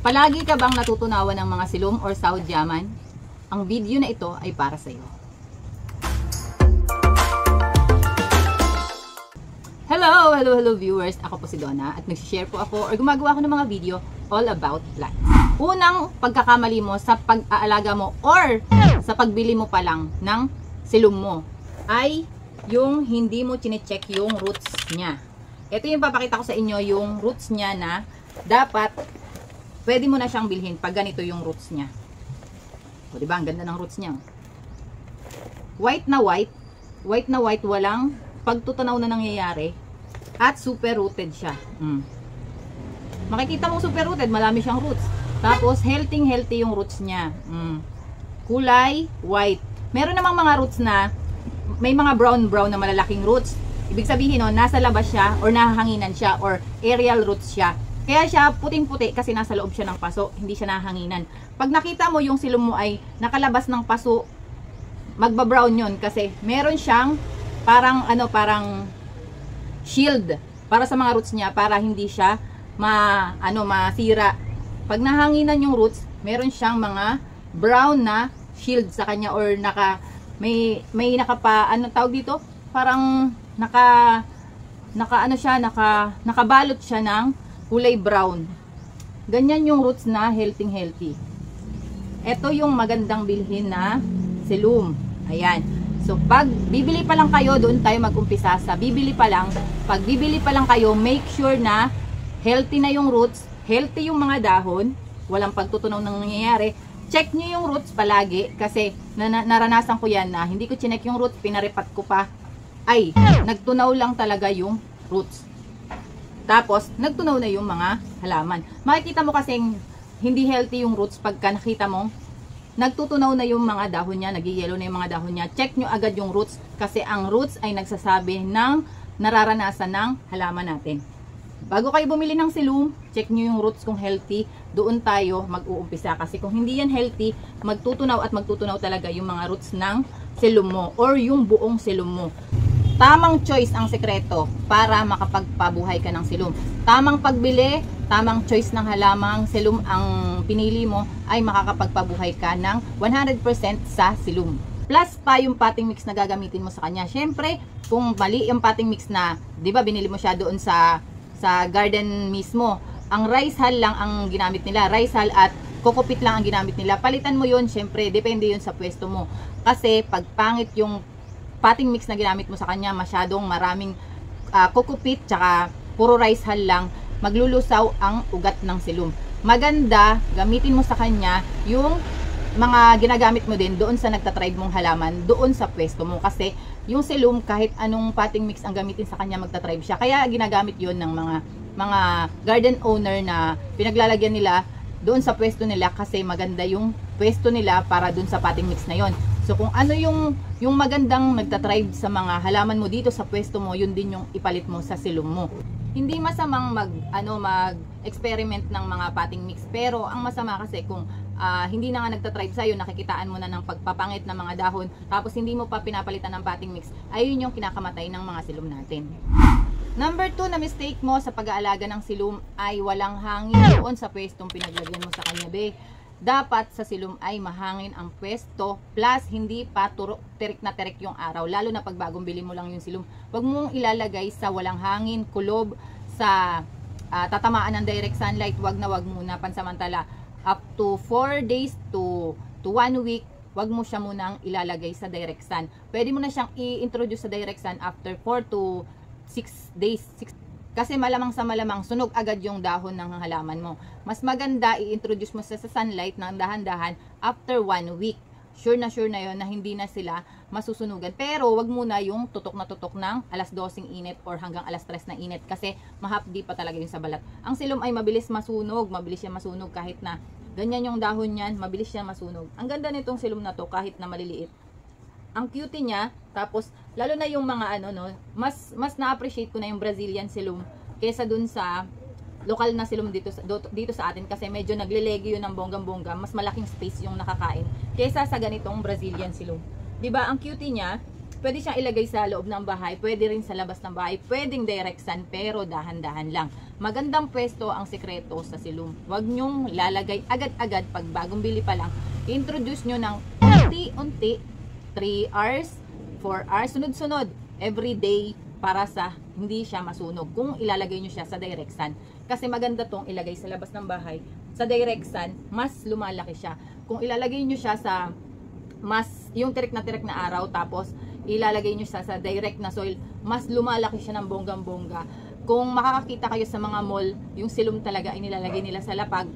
Palagi ka bang natutunawan ng mga silum or sahod yaman? Ang video na ito ay para sa iyo. Hello viewers! Ako po si Donna at nagsishare po ako or gumagawa ako ng mga video all about plants. Unang pagkakamali mo sa pag-aalaga mo or sa pagbili mo pa lang ng silum mo ay yung hindi mo chinecheck yung roots niya. Ito yung papakita ko sa inyo, yung roots niya na dapat pwede mo na siyang bilhin pag ganito yung roots niya. O diba, ang ganda ng roots niya. White na white, walang pagtutunaw na nangyayari at super rooted siya. Makikita mo super rooted, marami siyang roots. Tapos healthy yung roots niya. Kulay white. Meron namang mga roots na may mga brown na malalaking roots. Ibig sabihin no, nasa labas siya or nahahanginan siya or aerial roots siya. Kaya siya puting-puti kasi nasa loob siya ng paso, hindi siya nahanginan. Pag nakita mo yung silum mo ay nakalabas ng paso, magba-brown yun kasi meron siyang parang shield para sa mga roots niya para hindi siya masira. Pag nahanginan yung roots, meron siyang mga brown na shield sa kanya or may tawag dito? Parang nakabalot siya ng kulay brown. Ganyan yung roots na healthy. Ito yung magandang bilhin na silum. Ayan. So, pag bibili pa lang kayo, doon tayo mag-umpisa sa bibili pa lang. Pag bibili pa lang kayo, make sure na healthy na yung roots, healthy yung mga dahon, walang pagtutunaw ng nangyayari. Check nyo yung roots palagi kasi naranasan ko yan na hindi ko chinek yung roots, pinaripat ko pa. Ay, nagtunaw lang talaga yung roots. Tapos, nagtunaw na yung mga halaman. Makikita mo kasing hindi healthy yung roots pagka nakita mong nagtutunaw na yung mga dahon niya, nag-yellow na yung mga dahon niya. Check nyo agad yung roots kasi ang roots ay nagsasabi ng nararanasan ng halaman natin. Bago kayo bumili ng silum, check nyo yung roots kung healthy. Doon tayo mag-uumpisa kasi kung hindi yan healthy, magtutunaw talaga yung mga roots ng silum mo or yung buong silum mo. Tamang choice ang sekreto para makapagpabuhay ka ng silum. Tamang pagbili, tamang choice ng halamang silum ang pinili mo ay makakapagpabuhay ka ng 100% sa silum. Plus pa yung potting mix na gagamitin mo sa kanya. Syempre, kung mali yung potting mix na, 'di ba, binili mo siya doon sa garden mismo. Ang rice hull lang ang ginamit nila. Rice hull at coco peat lang ang ginamit nila. Palitan mo 'yon, syempre, depende 'yon sa pwesto mo. Kasi pag pangit yung potting mix na ginamit mo sa kanya, masyadong maraming coco peat tsaka puro rice hull lang, maglulusaw ang ugat ng silum. Maganda, gamitin mo sa kanya yung mga ginagamit mo din doon sa nagtatribe mong halaman, doon sa pwesto mo. Kasi yung silum, kahit anong potting mix ang gamitin sa kanya, magtatribe siya. Kaya ginagamit yon ng mga garden owner na pinaglalagyan nila doon sa pwesto nila kasi maganda yung pwesto nila para doon sa potting mix na yon. So kung ano yung magandang nagtatribe sa mga halaman mo dito sa pwesto mo, yun din yung ipalit mo sa silum mo. Hindi masamang mag-experiment ng mga potting mix, pero ang masama kasi kung hindi na nga nagtatribe sa'yo, nakikitaan mo na ng pagpapangit ng mga dahon, tapos hindi mo pa pinapalitan ng potting mix, ayun yung kinakamatay ng mga silum natin. Number 2 na mistake mo sa pag-aalaga ng silum ay walang hangin doon sa pwestong pinaglagyan mo sa kanya, be. Dapat sa silum ay mahangin ang pwesto, plus hindi pa tirik na tirik yung araw, lalo na pag bagong bili mo lang yung silum. Huwag mong ilalagay sa walang hangin, kulob, sa tatamaan ng direct sunlight. Wag muna pansamantala. Up to 4 days to 1 week, wag mo siya munang ilalagay sa direct sun. Pwede mo na siyang i-introduce sa direct sun after 4 to 6 days. Kasi malamang sa malamang, sunog agad yung dahon ng halaman mo. Mas maganda i-introduce mo sa sunlight ng dahan-dahan after 1 week. Sure na yun na hindi na sila masusunugan. Pero wag muna yung tutok ng alas 12 init or hanggang alas 3 na init kasi mahapdi pa talaga yung sa balat. Ang silum ay mabilis siya masunog kahit na ganyan yung dahon niyan, mabilis siya masunog. Ang ganda nitong silum na to kahit na maliliit. Ang cute niya, tapos lalo na yung mga mas na-appreciate ko na yung Brazilian silum kaysa dun sa lokal na silum dito sa atin kasi medyo naglelegi yun ng bonggang-bongga, mas malaking space yung nakakain kaysa sa ganitong Brazilian silum. 'Di ba? Ang cute niya, Pwede siyang ilagay sa loob ng bahay, pwede rin sa labas ng bahay, pwedeng direct sun, pero dahan-dahan lang. Magandang pwesto ang sekreto sa silum. Huwag nyong lalagay agad-agad pag bagong bili pa lang. Introduce nyo ng unti-unti, 3 hours, 4 hours, sunod-sunod, every day, para sa hindi siya masunog. Kung ilalagay nyo siya sa direct sun, kasi maganda tong ilagay sa labas ng bahay, sa direct sun, mas lumalaki siya. Kung ilalagay nyo siya sa yung tirik na araw, tapos ilalagay nyo siya sa direct na soil, mas lumalaki siya ng bonggang-bongga. Kung makakakita kayo sa mga mall, yung silum talaga ay nilalagay nila sa lapag,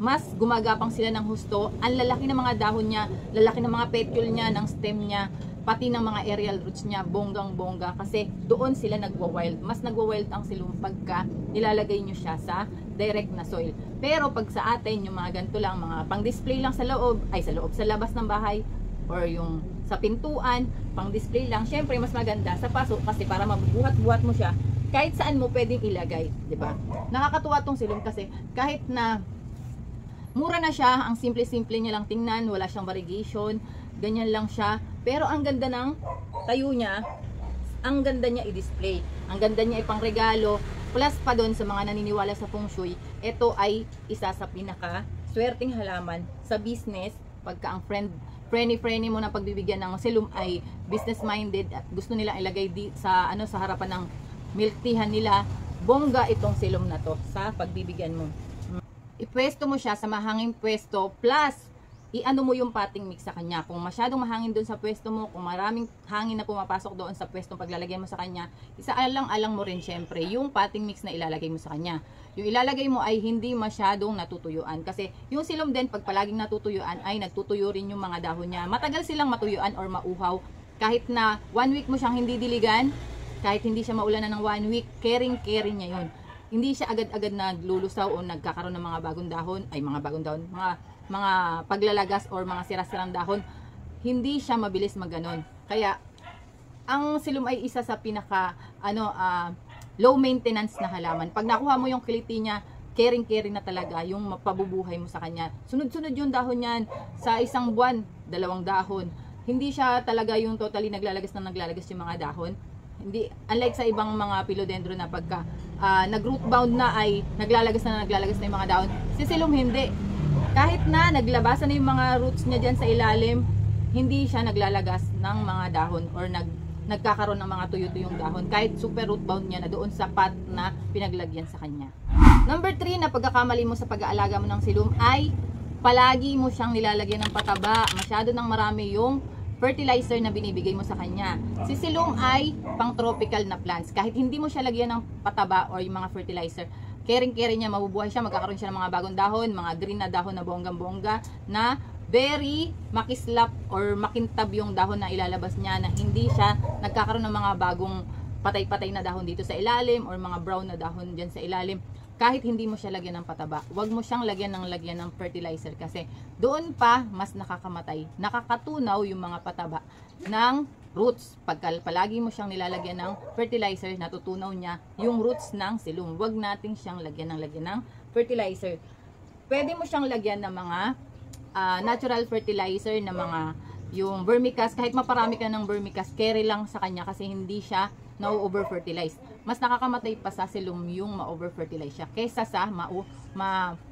mas gumagapang sila ng husto. Ang lalaki ng mga dahon niya, lalaki ng mga petiole niya, ng stem niya, pati ng mga aerial roots niya, bonggang-bongga, kasi doon sila nagwa-wild. Mas nagwa-wild ang silum pagka nilalagay nyo siya sa direct na soil. Pero pag sa atin, yung mga ganito lang, mga pang-display lang sa loob, sa labas ng bahay, or yung sa pintuan, pang-display lang, syempre mas maganda sa paso, kasi para mabubuhat-buhat mo siya, kahit saan mo pwedeng ilagay, di ba? Nakakatuwa tong silum kasi kahit na mura na siya, ang simple-simple niya lang tingnan, wala siyang variegation, ganyan lang siya. Pero ang ganda ng tayo niya, ang ganda niya i-display, ang ganda niya ipang-regalo, plus pa doon sa mga naniniwala sa feng shui, ito ay isa sa pinaka swerteng halaman sa business. Pagka ang friendly mo na pagbibigyan ng silum ay business minded at gusto nilang ilagay sa harapan ng milk teahan nila, bongga itong silum na to sa pagbibigyan mo. Ipwesto mo siya sa mahanging pwesto, plus iano mo yung potting mix sa kanya. Kung masyadong mahangin doon sa pwesto mo, kung maraming hangin na pumapasok doon sa pwestong paglalagay mo sa kanya, isaalang-alang mo rin syempre yung potting mix na ilalagay mo sa kanya. Yung ilalagay mo ay hindi masyadong natutuyuan, kasi yung silum din pag palaging natutuyuan ay nagtutuyo rin yung mga dahon niya. Matagal silang matuyuan or mauhaw. Kahit na 1 week mo siyang hindi diligan, kahit hindi siya maulanan ng 1 week, caring niya yun. Hindi siya agad-agad naglulusaw o nagkakaroon ng mga bagong dahon, mga paglalagas or mga sira-sirang dahon. Hindi siya mabilis magganon. Kaya ang silum ay isa sa pinaka low maintenance na halaman. Pag nakuha mo yung kiliti niya, caring na talaga yung mapabubuhay mo sa kanya. Sunod-sunod yung dahon niyan, sa isang buwan 2 dahon. Hindi siya talaga yung totally naglalagas yung mga dahon. Hindi, unlike sa ibang mga philodendron na pagka nag-root bound na ay naglalagas na yung mga dahon. Si silum hindi. Kahit na naglabasan na yung mga roots niya dyan sa ilalim, hindi siya naglalagas ng mga dahon or nagkakaroon ng mga tuyo-tuyong dahon. Kahit super root bound niya na doon sa pot na pinaglagyan sa kanya. Number 3 na pagkakamali mo sa pag-aalaga mo ng silum ay palagi mo siyang nilalagyan ng pataba. Masyado nang marami yung fertilizer na binibigay mo sa kanya. Si silum ay pang tropical na plants. Kahit hindi mo siya lagyan ng pataba or yung mga fertilizer, caring niya, mabubuhay siya, magkakaroon siya ng mga bagong dahon, mga green na dahon na bonggang-bongga, na very makislap or makintab yung dahon na ilalabas niya, na hindi siya nagkakaroon ng mga bagong patay-patay na dahon dito sa ilalim or mga brown na dahon dyan sa ilalim. Kahit hindi mo siya lagyan ng pataba, huwag mo siyang lagyan ng fertilizer, kasi doon pa mas nakakamatay, nakakatunaw yung mga pataba ng roots. Pagka palagi mo siyang nilalagyan ng fertilizer, natutunaw niya yung roots ng silum. Huwag nating siyang lagyan ng fertilizer. Pwede mo siyang lagyan ng mga natural fertilizer na mga yung vermicast. Kahit maparami ka ng vermicast, carry lang sa kanya, kasi hindi siya na-over-fertilize. Mas nakakamatay pa sa silum yung ma-over-fertilize siya kaysa sa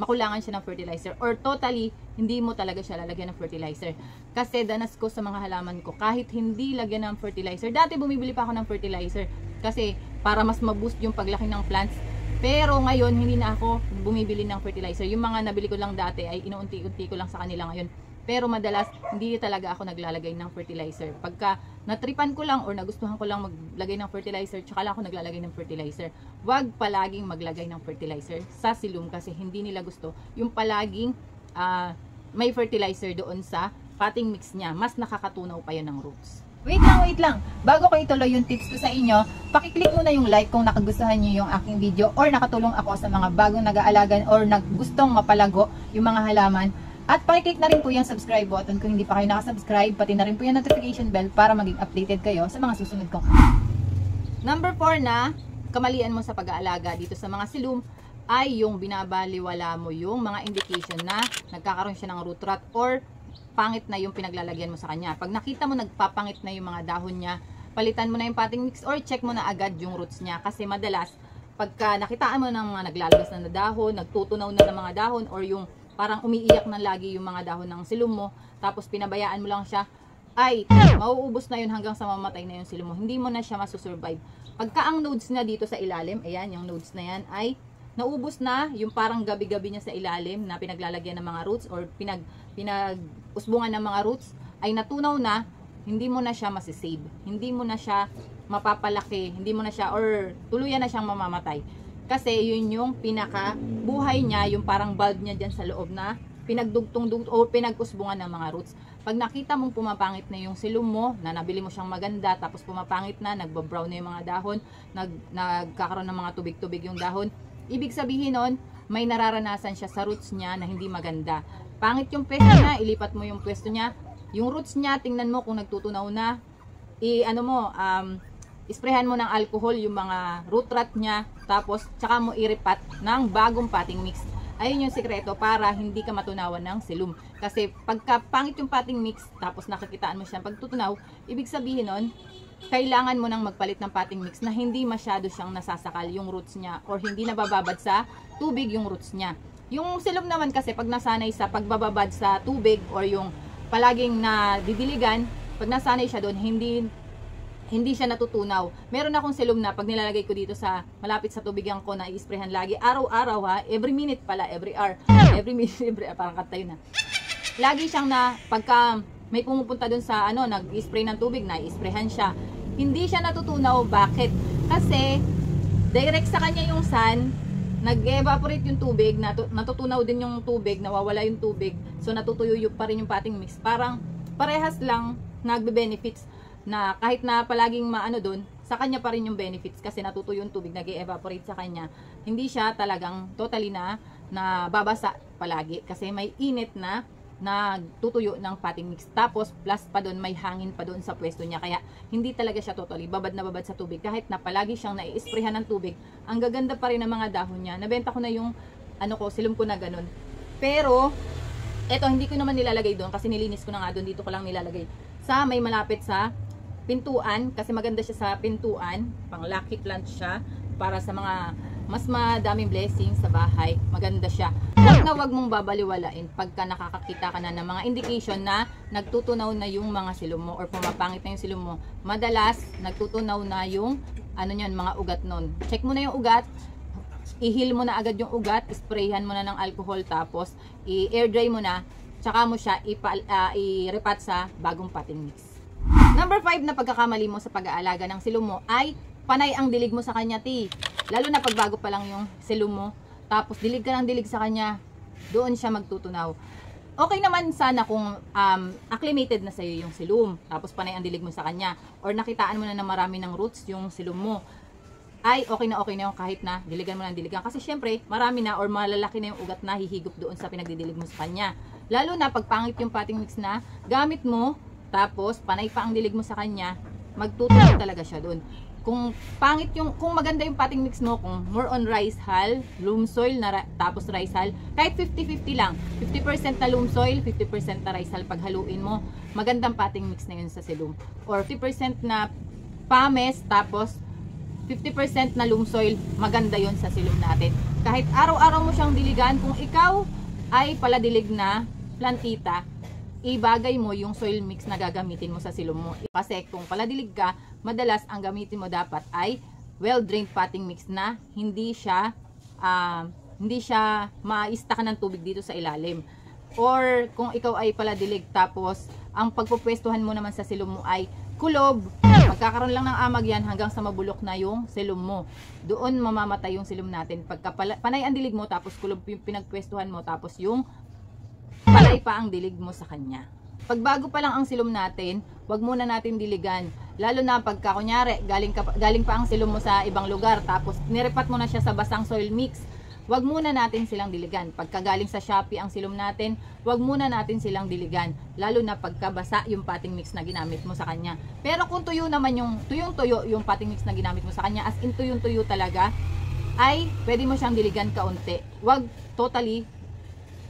makulangan siya ng fertilizer, or totally hindi mo talaga siya lalagyan ng fertilizer. Kasi danas ko sa mga halaman ko, kahit hindi lagyan ng fertilizer, dati bumibili pa ako ng fertilizer kasi para mas ma-boost yung paglaki ng plants. Pero ngayon hindi na ako bumibili ng fertilizer. Yung mga nabili ko lang dati ay inuunti-unti ko lang sa kanila ngayon. Pero madalas, hindi talaga ako naglalagay ng fertilizer. Pagka natripan ko lang or nagustuhan ko lang maglagay ng fertilizer, tsaka lang ako naglalagay ng fertilizer. Huwag palaging maglagay ng fertilizer sa silum, kasi hindi nila gusto yung palaging may fertilizer doon sa potting mix niya. Mas nakakatunaw pa yun ng roots. Wait lang. Bago ko ituloy yung tips ko sa inyo, pakiclick muna yung like kung nakagustuhan nyo yung aking video or nakatulong ako sa mga bagong nag-aalagan or gustong mapalago yung mga halaman. At pakiclick na rin po yung subscribe button kung hindi pa kayo nakasubscribe, pati na rin po yung notification bell para maging updated kayo sa mga susunod kong. Number 4 na kamalian mo sa pag-aalaga dito sa mga silum ay yung binabaliwala mo yung mga indication na nagkakaroon siya ng root rot or pangit na yung pinaglalagyan mo sa kanya. Pag nakita mo nagpapangit na yung mga dahon niya, palitan mo na yung potting mix or check mo na agad yung roots niya. Kasi madalas, pagka nakitaan mo ng mga naglalabas na dahon, nagtutunaw na ng mga dahon, or yung parang umiiyak na lagi yung mga dahon ng silum mo, tapos pinabayaan mo lang siya, ay mauubos na yun hanggang sa mamatay na yung silum mo. Hindi mo na siya masusurvive. Pagka ang nodes na dito sa ilalim, ayan, yung nodes na yan, ay naubos na yung parang gabi-gabi niya sa ilalim na pinaglalagyan ng mga roots or pinag-usbungan ng mga roots, ay natunaw na, hindi mo na siya masisave. Hindi mo na siya mapapalaki, hindi mo na siya, or tuluyan na siyang mamamatay. Kasi yun yung pinaka buhay niya, yung parang bulb niya dyan sa loob na pinagdugtong-dugtong o pinag-usbungan ng mga roots. Pag nakita mong pumapangit na yung silum mo, na nabili mo siyang maganda, tapos pumapangit na, nagbabrown na yung mga dahon, nagkakaroon ng mga tubig-tubig yung dahon, ibig sabihin nun, may nararanasan siya sa roots niya na hindi maganda. Pangit yung pwesto niya, ilipat mo yung pwesto niya. Yung roots niya, tingnan mo kung nagtutunaw na, isprehan mo ng alcohol yung mga root rot niya, tapos tsaka mo iripat ng bagong potting mix. Ayun yung sikreto para hindi ka matunawan ng silum. Kasi pagka pangit yung potting mix, tapos nakikitaan mo siya pagtutunaw, ibig sabihin nun, kailangan mo nang magpalit ng potting mix na hindi masyado siyang nasasakal yung roots niya, or hindi nabababad sa tubig yung roots niya. Yung silum naman kasi pag nasanay sa pagbababad sa tubig, or yung palaging nadidiligan, pag nasanay siya doon, hindi siya natutunaw. Meron akong silum na pag nilalagay ko dito sa malapit sa tubigan ko na i-sprayhan lagi, araw-araw ha, every minute pala, every hour, every minute, parang katayo na. Lagi siyang na, pagka may pumupunta dun sa nag-spray ng tubig, na i-sprayhan siya, hindi siya natutunaw. Bakit? Kasi direct sa kanya yung sun, nag-evaporate yung tubig, natutunaw din yung tubig, nawawala yung tubig, so natutuyo pa rin yung potting mix. Parang parehas lang nagbe-benefits, na kahit na palaging doon, sa kanya pa rin yung benefits kasi natutuyo yung tubig, nag-evaporate sa kanya. Hindi siya talagang totally na babasa palagi kasi may init na nagtutuyo ng potting mix. Tapos plus pa doon, may hangin pa doon sa pwesto niya, kaya hindi talaga siya totally babad na babad sa tubig. Kahit na palagi siyang nai-sprayhan ng tubig, ang gaganda pa rin ng mga dahon niya. Nabenta ko na yung silum ko na ganun. Pero eto, hindi ko naman nilalagay doon kasi nilinis ko na nga doon. Dito ko lang nilalagay sa may malapit sa pintuan, kasi maganda siya sa pintuan, pang lucky plant siya, para sa mga mas madaming blessings sa bahay. Maganda siya. Wag mong babaliwalain pagka nakakakita ka na ng mga indication na nagtutunaw na yung mga silum mo, or pumapangit na yung silum mo. Madalas nagtutunaw na yung mga ugat nun. Check mo na yung ugat, i-heal mo na agad yung ugat, sprayhan mo na ng alcohol, tapos i-air dry mo na, tsaka mo siya i-repat sa bagong potting mix. Number 5 na pagkakamali mo sa pag-aalaga ng silum mo ay panay ang dilig mo sa kanya, lalo na pagbago pa lang yung silum mo, tapos dilig ka ng dilig sa kanya, doon siya magtutunaw. Okay naman sana kung acclimated na sa'yo yung silum, tapos panay ang dilig mo sa kanya, or nakitaan mo na marami ng roots yung silum mo, ay okay na yung kahit na diligan mo ng diligan. Kasi syempre, marami na or malalaki na yung ugat na hihigop doon sa pinagdidilig mo sa kanya. Lalo na pag pangit yung potting mix na gamit mo, tapos panay pa ang dilig mo sa kanya, magtutunaw talaga siya doon. Kung maganda yung potting mix mo, kung more on rice hull, loam soil tapos rice hull, kahit 50-50 lang, 50% na loam soil, 50% na rice hull, paghaluin mo, magandang potting mix na yun sa silum. Or 50% na pames, tapos 50% na loam soil, maganda yun sa silum natin. Kahit araw-araw mo siyang diligan, kung ikaw ay paladilig na plantita, ibagay mo yung soil mix na gagamitin mo sa silum mo. Kasi kung paladilig ka, madalas ang gamitin mo dapat ay well-drained potting mix na hindi siya ma-stack ng tubig dito sa ilalim. Or kung ikaw ay paladilig, tapos ang pagpupwestuhan mo naman sa silum mo ay kulob, magkakaroon lang ng amag yan hanggang sa mabulok na yung silum mo. Doon mamamatay yung silum natin. Pagka panay ang dilig mo, tapos kulob yung pinagpwestuhan mo, tapos yung palay pa ang dilig mo sa kanya. Pagbago pa lang ang silum natin, wag muna natin diligan. Lalo na pagka kunyari, galing pa ang silum mo sa ibang lugar, tapos nirepat mo na siya sa basang soil mix. Wag muna natin silang diligan. Pagka galing sa Shopee ang silum natin, wag muna natin silang diligan. Lalo na pagka basa yung potting mix na ginamit mo sa kanya. Pero kung tuyo naman tuyong-tuyo yung potting mix na ginamit mo sa kanya, as in tuyong-tuyo talaga, ay pwede mo siyang diligan kaunti. Wag totally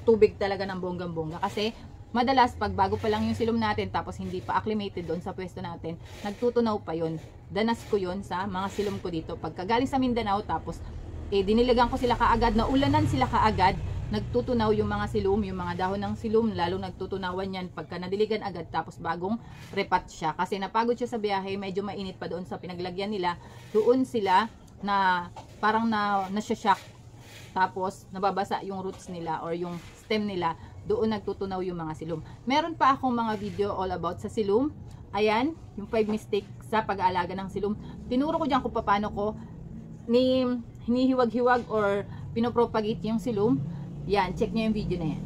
tubig talaga ng bonggang-bongga, kasi madalas pag bago pa lang yung silom natin tapos hindi pa acclimated doon sa pwesto natin, nagtutunaw pa yun. Danas ko yun sa mga silom ko dito. Pagkagaling sa Mindanao tapos diniligan ko sila kaagad, naulanan sila kaagad, nagtutunaw yung mga silom, yung mga dahon ng silom, lalo nagtutunawan yan pagka nadiligan agad tapos bagong repat siya. Kasi napagod siya sa biyahe, medyo mainit pa doon sa pinaglagyan nila. Doon sila na parang nasya-shock. Tapos nababasa yung roots nila or yung stem nila, doon nagtutunaw yung mga silom. Meron pa akong mga video all about sa silom. Ayan, yung 5 mistakes sa pag-aalaga ng silom. Tinuro ko dyan kung paano ko hinihiwag-hiwag or pinopropagate yung silom. Yan, check nyo yung video na yan.